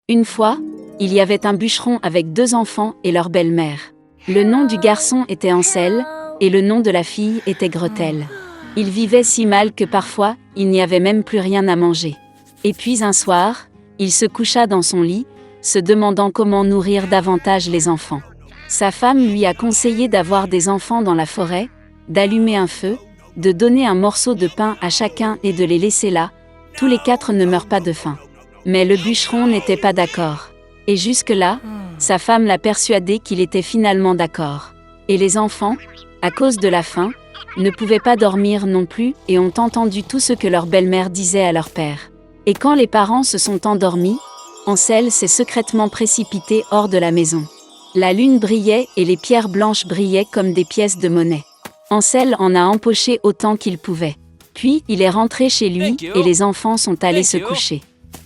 Une fois, il y avait un bûcheron avec 2 enfants et leur belle-mère. Le nom du garçon était Ansel, et le nom de la fille était Gretel. Ils vivaient si mal que parfois, il n'y avait même plus rien à manger. Et puis un soir, il se coucha dans son lit, se demandant comment nourrir davantage les enfants. Sa femme lui a conseillé d'avoir des enfants dans la forêt, d'allumer un feu, de donner un morceau de pain à chacun et de les laisser là, tous les 4 ne meurent pas de faim. Mais le bûcheron n'était pas d'accord. Et jusque-là, sa femme l'a persuadé qu'il était finalement d'accord. Et les enfants, à cause de la faim, ne pouvaient pas dormir non plus et ont entendu tout ce que leur belle-mère disait à leur père. Et quand les parents se sont endormis, Ansel s'est secrètement précipité hors de la maison. La lune brillait et les pierres blanches brillaient comme des pièces de monnaie. Ansel en a empoché autant qu'il pouvait. Puis il est rentré chez lui et les enfants sont allés se coucher.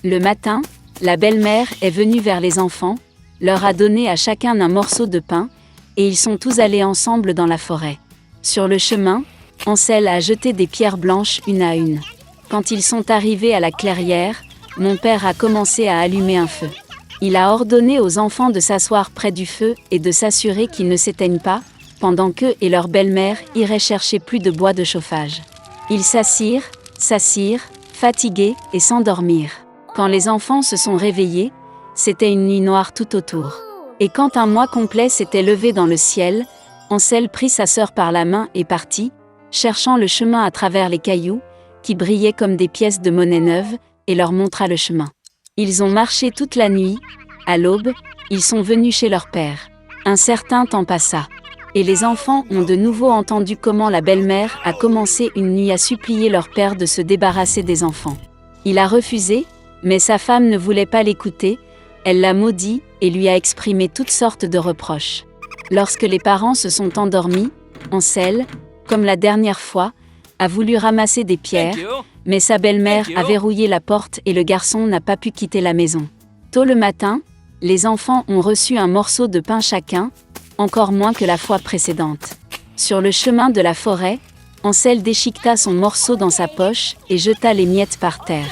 Le matin, la belle-mère est venue vers les enfants, leur a donné à chacun un morceau de pain, et ils sont tous allés ensemble dans la forêt. Sur le chemin, Ansel a jeté des pierres blanches une à une. Quand ils sont arrivés à la clairière, mon père a commencé à allumer un feu. Il a ordonné aux enfants de s'asseoir près du feu et de s'assurer qu'ils ne s'éteignent pas, pendant qu'eux et leur belle-mère iraient chercher plus de bois de chauffage. Ils s'assirent, fatigués, et s'endormirent. Quand les enfants se sont réveillés, c'était une nuit noire tout autour. Et quand un mois complet s'était levé dans le ciel, Ansel prit sa sœur par la main et partit, cherchant le chemin à travers les cailloux, qui brillaient comme des pièces de monnaie neuve, et leur montra le chemin. Ils ont marché toute la nuit. À l'aube, ils sont venus chez leur père. Un certain temps passa. Et les enfants ont de nouveau entendu comment la belle-mère a commencé une nuit à supplier leur père de se débarrasser des enfants. Il a refusé, mais sa femme ne voulait pas l'écouter, elle l'a maudit et lui a exprimé toutes sortes de reproches. Lorsque les parents se sont endormis, Ansel, comme la dernière fois, a voulu ramasser des pierres, mais sa belle-mère a verrouillé la porte et le garçon n'a pas pu quitter la maison. Tôt le matin, les enfants ont reçu un morceau de pain chacun, encore moins que la fois précédente. Sur le chemin de la forêt, Ansel déchiqueta son morceau dans sa poche et jeta les miettes par terre.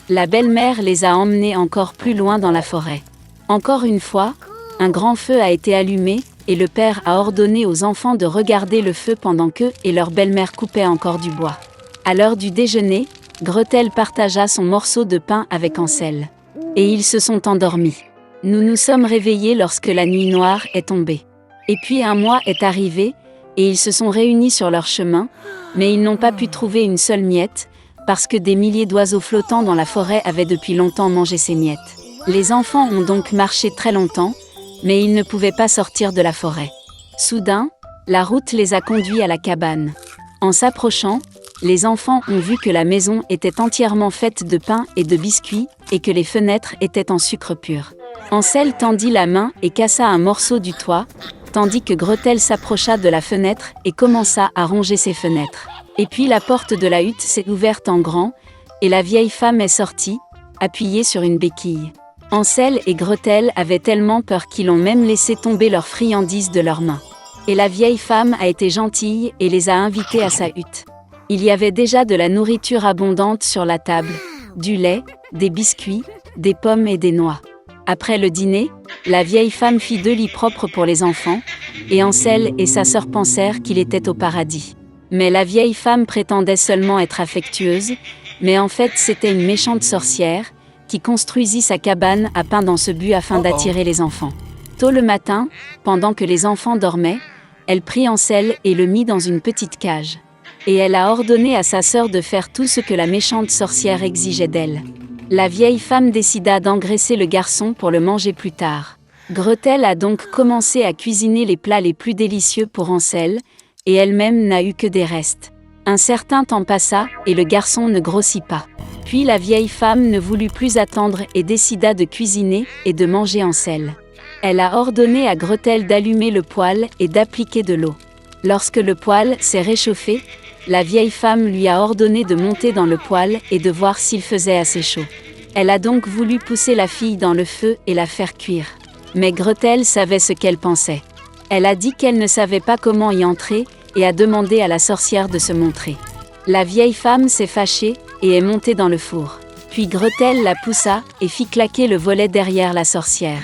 La belle-mère les a emmenés encore plus loin dans la forêt. Encore une fois, un grand feu a été allumé, et le père a ordonné aux enfants de regarder le feu pendant qu'eux et leur belle-mère coupaient encore du bois. À l'heure du déjeuner, Gretel partagea son morceau de pain avec Ansel. Et ils se sont endormis. Nous nous sommes réveillés lorsque la nuit noire est tombée. Et puis un mois est arrivé, et ils se sont réunis sur leur chemin, mais ils n'ont pas pu trouver une seule miette, parce que des milliers d'oiseaux flottants dans la forêt avaient depuis longtemps mangé ces miettes. Les enfants ont donc marché très longtemps, mais ils ne pouvaient pas sortir de la forêt. Soudain, la route les a conduits à la cabane. En s'approchant, les enfants ont vu que la maison était entièrement faite de pain et de biscuits, et que les fenêtres étaient en sucre pur. Ansel tendit la main et cassa un morceau du toit, tandis que Gretel s'approcha de la fenêtre et commença à ronger ses fenêtres. Et puis la porte de la hutte s'est ouverte en grand, et la vieille femme est sortie, appuyée sur une béquille. Ansel et Gretel avaient tellement peur qu'ils ont même laissé tomber leurs friandises de leurs mains. Et la vieille femme a été gentille et les a invités à sa hutte. Il y avait déjà de la nourriture abondante sur la table, du lait, des biscuits, des pommes et des noix. Après le dîner, la vieille femme fit 2 lits propres pour les enfants, et Ansel et sa sœur pensèrent qu'il était au paradis. Mais la vieille femme prétendait seulement être affectueuse, mais en fait c'était une méchante sorcière, qui construisit sa cabane à pain dans ce but afin d'attirer les enfants. Tôt le matin, pendant que les enfants dormaient, elle prit Ansel et le mit dans une petite cage. Et elle a ordonné à sa sœur de faire tout ce que la méchante sorcière exigeait d'elle. La vieille femme décida d'engraisser le garçon pour le manger plus tard. Gretel a donc commencé à cuisiner les plats les plus délicieux pour Ansel, et elle-même n'a eu que des restes. Un certain temps passa, et le garçon ne grossit pas. Puis la vieille femme ne voulut plus attendre et décida de cuisiner et de manger Ansel. Elle a ordonné à Gretel d'allumer le poêle et d'appliquer de l'eau. Lorsque le poêle s'est réchauffé, la vieille femme lui a ordonné de monter dans le poêle et de voir s'il faisait assez chaud. Elle a donc voulu pousser la fille dans le feu et la faire cuire. Mais Gretel savait ce qu'elle pensait. Elle a dit qu'elle ne savait pas comment y entrer et a demandé à la sorcière de se montrer. La vieille femme s'est fâchée et est montée dans le four. Puis Gretel la poussa, et fit claquer le volet derrière la sorcière.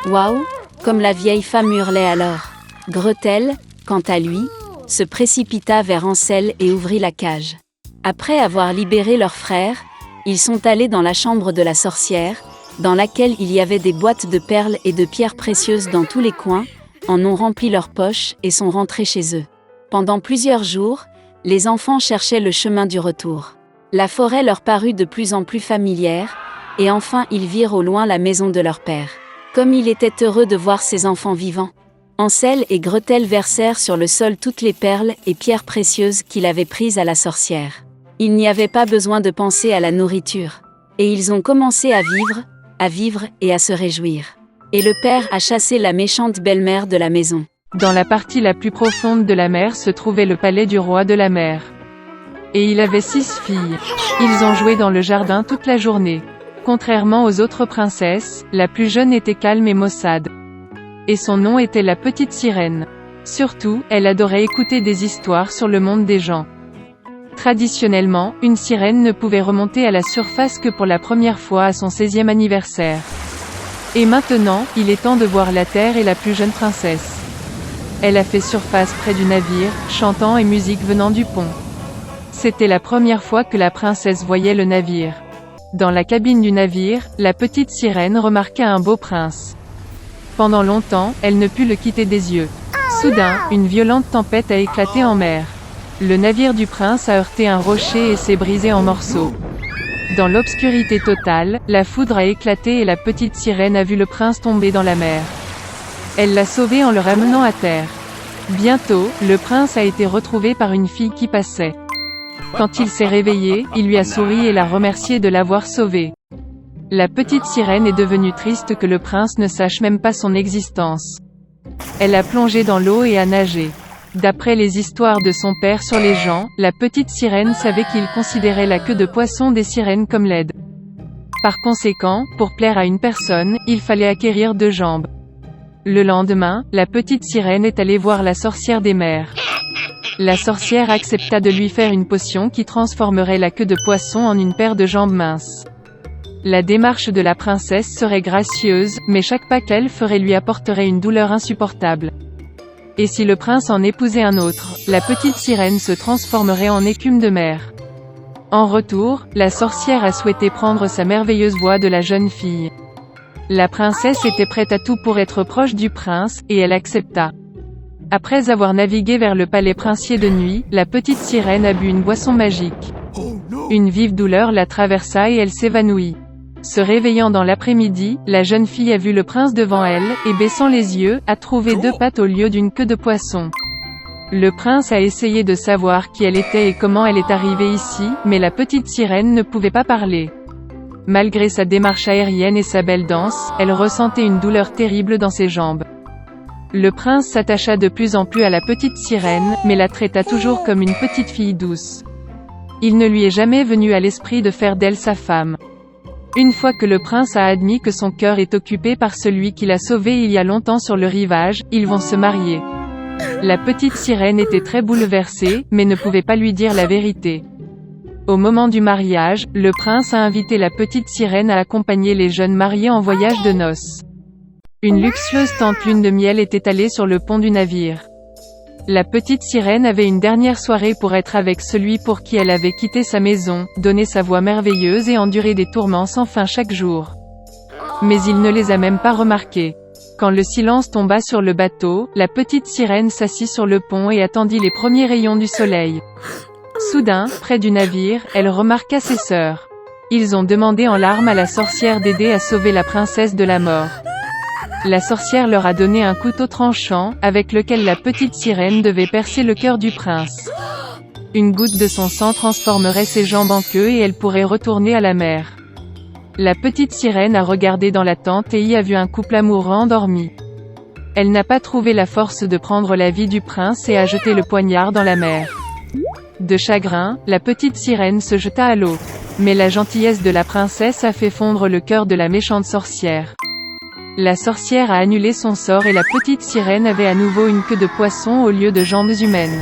Waouh! Comme la vieille femme hurlait alors. Gretel, quant à lui, se précipita vers Hansel et ouvrit la cage. Après avoir libéré leur frère, ils sont allés dans la chambre de la sorcière, dans laquelle il y avait des boîtes de perles et de pierres précieuses dans tous les coins, en ont rempli leurs poches et sont rentrés chez eux. Pendant plusieurs jours, les enfants cherchaient le chemin du retour. La forêt leur parut de plus en plus familière, et enfin ils virent au loin la maison de leur père. Comme il était heureux de voir ses enfants vivants. Hansel et Gretel versèrent sur le sol toutes les perles et pierres précieuses qu'il avait prises à la sorcière. Il n'y avait pas besoin de penser à la nourriture. Et ils ont commencé à vivre et à se réjouir. Et le père a chassé la méchante belle-mère de la maison. Dans la partie la plus profonde de la mer se trouvait le palais du roi de la mer. Et il avait 6 filles. Ils ont joué dans le jardin toute la journée. Contrairement aux autres princesses, la plus jeune était calme et maussade. Et son nom était la petite sirène. Surtout, elle adorait écouter des histoires sur le monde des gens. Traditionnellement, une sirène ne pouvait remonter à la surface que pour la première fois à son 16e anniversaire. Et maintenant, il est temps de voir la terre et la plus jeune princesse. Elle a fait surface près du navire, chantant et musique venant du pont. C'était la première fois que la princesse voyait le navire. Dans la cabine du navire, la petite sirène remarqua un beau prince. Pendant longtemps, elle ne put le quitter des yeux. Soudain, une violente tempête a éclaté en mer. Le navire du prince a heurté un rocher et s'est brisé en morceaux. Dans l'obscurité totale, la foudre a éclaté et la petite sirène a vu le prince tomber dans la mer. Elle l'a sauvé en le ramenant à terre. Bientôt, le prince a été retrouvé par une fille qui passait. Quand il s'est réveillé, il lui a souri et l'a remercié de l'avoir sauvé. La petite sirène est devenue triste que le prince ne sache même pas son existence. Elle a plongé dans l'eau et a nagé. D'après les histoires de son père sur les gens, la petite sirène savait qu'il considérait la queue de poisson des sirènes comme laide. Par conséquent, pour plaire à une personne, il fallait acquérir 2 jambes. Le lendemain, la petite sirène est allée voir la sorcière des mers. La sorcière accepta de lui faire une potion qui transformerait la queue de poisson en une paire de jambes minces. La démarche de la princesse serait gracieuse, mais chaque pas qu'elle ferait lui apporterait une douleur insupportable. Et si le prince en épousait un autre, la petite sirène se transformerait en écume de mer. En retour, la sorcière a souhaité prendre sa merveilleuse voix de la jeune fille. La princesse était prête à tout pour être proche du prince, et elle accepta. Après avoir navigué vers le palais princier de nuit, la petite sirène a bu une boisson magique. Une vive douleur la traversa et elle s'évanouit. Se réveillant dans l'après-midi, la jeune fille a vu le prince devant elle, et baissant les yeux, a trouvé 2 pattes au lieu d'une queue de poisson. Le prince a essayé de savoir qui elle était et comment elle est arrivée ici, mais la petite sirène ne pouvait pas parler. Malgré sa démarche aérienne et sa belle danse, elle ressentait une douleur terrible dans ses jambes. Le prince s'attacha de plus en plus à la petite sirène, mais la traita toujours comme une petite fille douce. Il ne lui est jamais venu à l'esprit de faire d'elle sa femme. Une fois que le prince a admis que son cœur est occupé par celui qui l'a sauvé il y a longtemps sur le rivage, ils vont se marier. La petite sirène était très bouleversée, mais ne pouvait pas lui dire la vérité. Au moment du mariage, le prince a invité la petite sirène à accompagner les jeunes mariés en voyage de noces. Une luxueuse tente lune de miel est étalée sur le pont du navire. La petite sirène avait une dernière soirée pour être avec celui pour qui elle avait quitté sa maison, donné sa voix merveilleuse et enduré des tourments sans fin chaque jour. Mais il ne les a même pas remarqués. Quand le silence tomba sur le bateau, la petite sirène s'assit sur le pont et attendit les premiers rayons du soleil. Soudain, près du navire, elle remarqua ses sœurs. Ils ont demandé en larmes à la sorcière d'aider à sauver la princesse de la mort. La sorcière leur a donné un couteau tranchant, avec lequel la petite sirène devait percer le cœur du prince. Une goutte de son sang transformerait ses jambes en queue et elle pourrait retourner à la mer. La petite sirène a regardé dans la tente et y a vu un couple amoureux endormi. Elle n'a pas trouvé la force de prendre la vie du prince et a jeté le poignard dans la mer. De chagrin, la petite sirène se jeta à l'eau. Mais la gentillesse de la princesse a fait fondre le cœur de la méchante sorcière. La sorcière a annulé son sort et la petite sirène avait à nouveau une queue de poisson au lieu de jambes humaines.